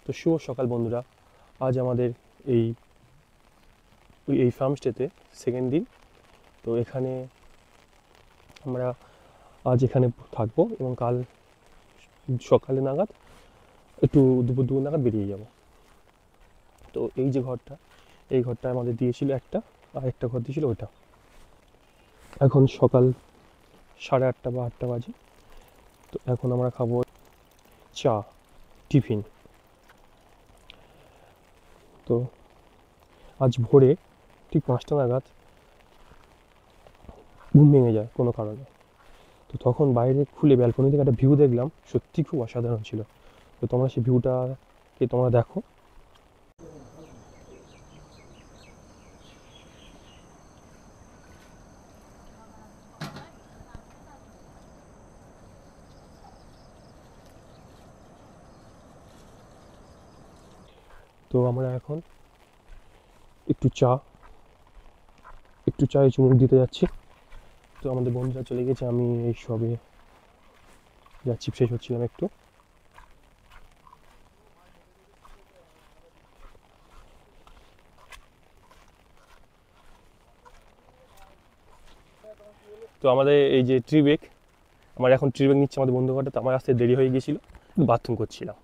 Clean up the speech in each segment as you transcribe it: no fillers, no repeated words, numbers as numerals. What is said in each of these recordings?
তো শুভ সকাল বন্ধুরা। আজ আমাদের এই এই ফার্মস্টেতে সেকেন্ড দিন। তো এখানে আমরা আজ এখানে থাকবো এবং কাল সকালে নাগাদ একটু দুপুর নাগাদ বেরিয়ে যাব। তো এই যে ঘরটা, এই ঘরটা আমাদের দিয়েছিল একটা, আর একটা ঘর দিয়েছিল ওইটা। এখন সকাল 8:30 বা 8টা বাজে। তো এখন আমরা খাবো চা, টিফিন। তো আজ ভোরে ঠিক 5টা নাগাদ ঘুম ভেঙে যায় কোনো কারণে। তো তখন বাইরে খুলে ব্যালকনি থেকে একটা ভিউ দেখলাম, সত্যি খুব অসাধারণ ছিল। তো তোমরা সেই ভিউটাকে তোমরা দেখো। তো আমরা এখন একটু চায়ে চুমুক দিতে যাচ্ছি। তো আমাদের বন্ধুরা চলে গেছে, আমি এই সবে যাচ্ছি, ফ্রেশ হচ্ছিলাম একটু। তো আমাদের এই যে ট্রিবেক, আমার এখন ট্রিবেক নিচ্ছে আমাদের বন্ধু ঘরটা। তো আমার আসতে দেরি হয়ে গিয়েছিল, বাথরুম করছিলাম।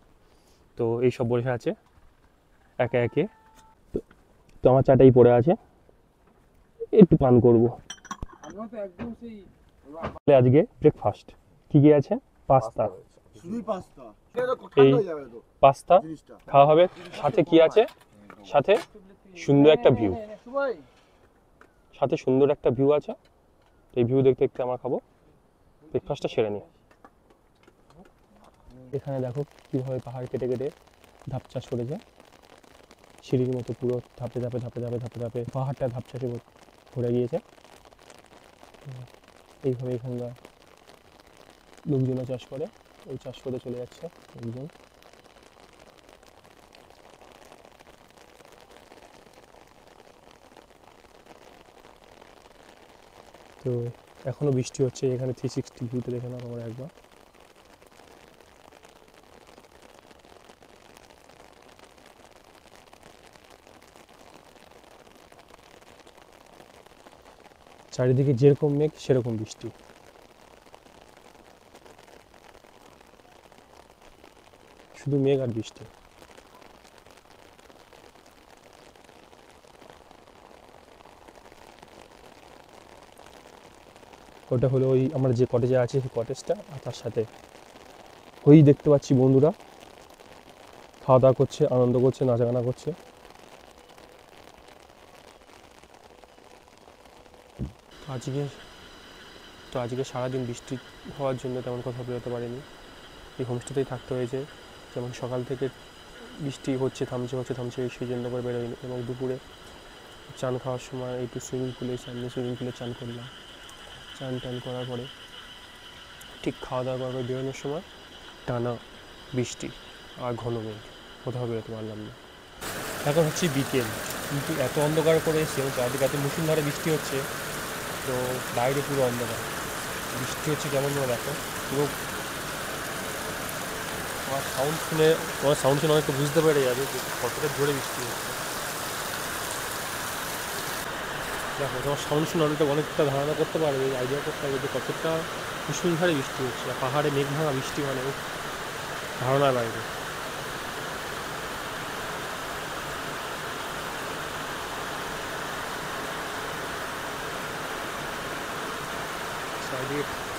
তো এই সব বসে আছে একে একে। তো আমার চাটাই পড়ে আছে, একটু পান করবো। আজকে ব্রেকফাস্ট কি কি আছে? পাস্তা, এই পাস্তা খাওয়া হবে। সাথে কি আছে? সাথে সুন্দর একটা ভিউ, আছে। এই ভিউ দেখতে দেখতে আমরা খাবো, ব্রেকফাস্টটা সেরে নিই। এখানে দেখো কীভাবে পাহাড় কেটে কেটে ধাপ চাষ করেছে, সিঁড়ির মতো পুরো ধাপে ধাপে ধাপে ধাপে ধাপে ধাপে পাহাড়টা ধাপ চাষে ভরে গিয়েছে। এইভাবে এখানকার লোকজনও চাষ করে, ওই চাষ করে চলে যাচ্ছে লোকজন। তো এখনো বৃষ্টি হচ্ছে এখানে। 360 ভিউতে দেখে নাও আমরা একবার। চারিদিকে যেরকম মেঘ সেরকম বৃষ্টি। শুধু মেঘ আর বৃষ্টি। ওটা হলো ওই আমরা যে কটেজে আছি সেই কটেজটা, আর তার সাথে ওই দেখতে পাচ্ছি বন্ধুরা খাওয়া দাওয়া করছে, আনন্দ করছে, নাচাগানা করছে। আজকে সারাদিন বৃষ্টি হওয়ার জন্য তেমন কথা বেরোতে পারিনি, এই হোমস্টেতেই থাকতে হয়েছে। যেমন সকাল থেকে বৃষ্টি হচ্ছে, থামছে, সেই জন্য করে বেরোয়নি। এবং দুপুরে চান খাওয়ার সময় একটু সুইমিং পুলে চান করলাম। চান করার পরে ঠিক খাওয়া দাওয়া করার পরে বেরোনোর সময় টানা বৃষ্টি আর ঘন মেঘ, কোথাও বেরোতে পারলাম না। এখন হচ্ছে বিকেল, কিন্তু এত অন্ধকার করে এসে চারদিকে এত মুষলধারে বৃষ্টি হচ্ছে। তো বাইরে পুরো অন্ধকার, বৃষ্টি হচ্ছে কেমন করে দেখো। পুরো তোমার সাউন্ড শুনে অনেকটা বুঝতে পেরে যাবে যে কতটা জোরে বৃষ্টি হচ্ছে। দেখো তোমার সাউন্ড শুনে অনেকটা ধারণা করতে পারবে, আইডিয়া করতে পারবে যে কতটা মুষলধারে বৃষ্টি হচ্ছে। আর পাহাড়ে মেঘ ভাঙা বৃষ্টি মানে ধারণার বাইরে।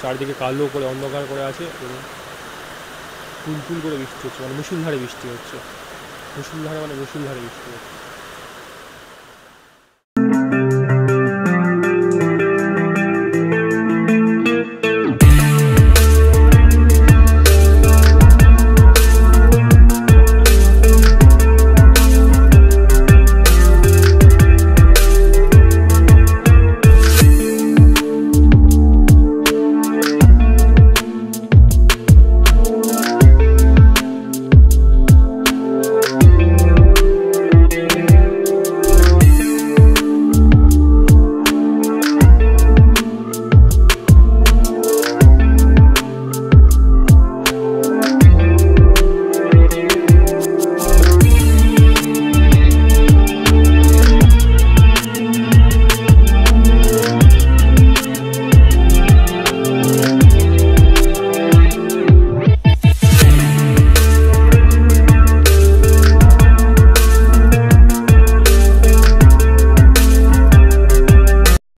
চারদিকে কালো করে অন্ধকার করে আছে এবং তুল করে বৃষ্টি হচ্ছে, মানে মুষলধারে বৃষ্টি হচ্ছে। মুষলধারে বৃষ্টি হচ্ছে।